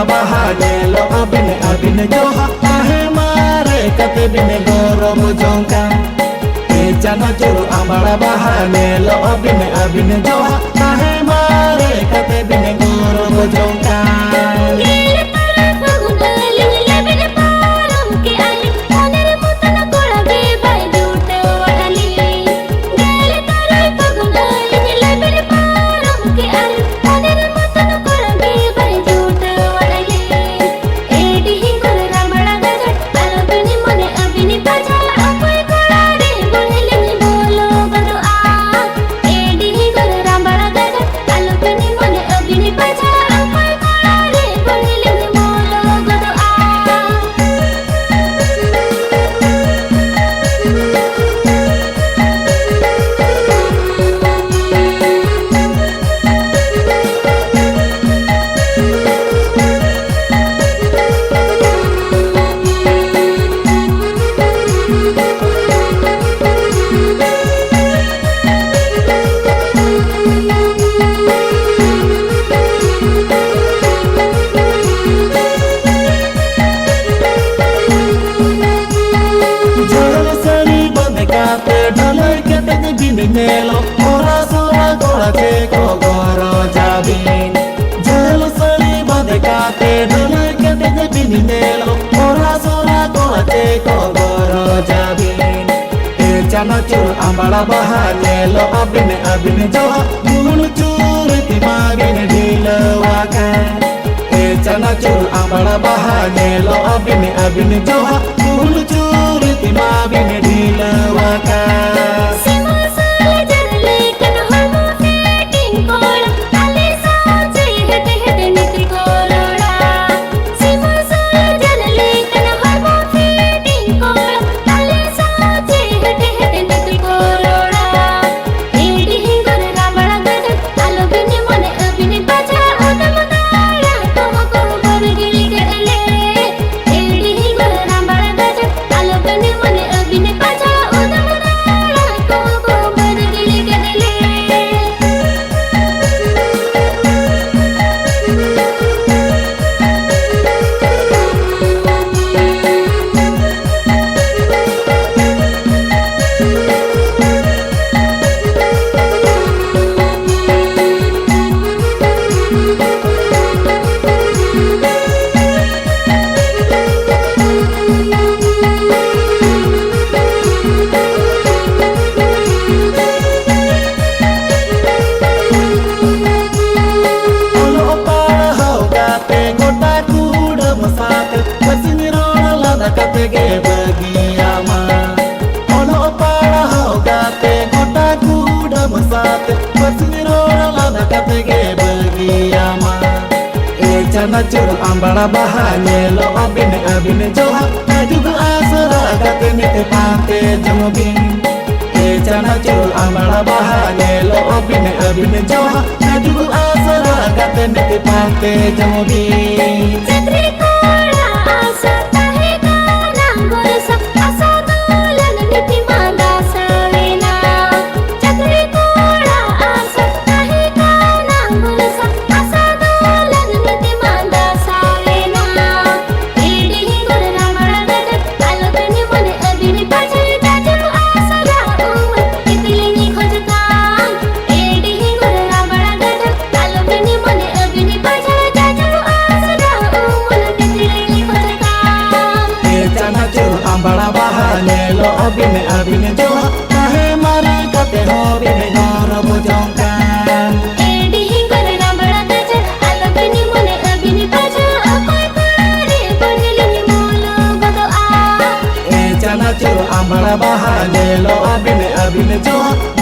bahane lo abine joha ahe mare kate bine gorob jongka chana churu ambara bahane lo abine joha ahe mare kate bine gorob jongka Nelo ora sora gola ke ko goro jabin jalo sali bade kate dole ke te bini nelo ora sora gola ke ko goro jabin chana chur ambala bahane lo abine joha gun chur timagin dilawaka chana chur ambala bahane lo abine joha gun chur timagin dilawaka Kate bagi ama ono para hoga te gota kuda masat pasiro lada kate bagi ama chana chur ambala bahane lo abine joha juga asara kate nite pate jomobin chana chur ambala bahane lo abine joha juga asara kate nite pate jomobin ambala bahane lo abine joha ahe mare kate ho bine gorob jongka edi hingore rambara gaja alo bini mone abine baja akoy kare panilini molo godo a chana chur ambala bahane lo abine joha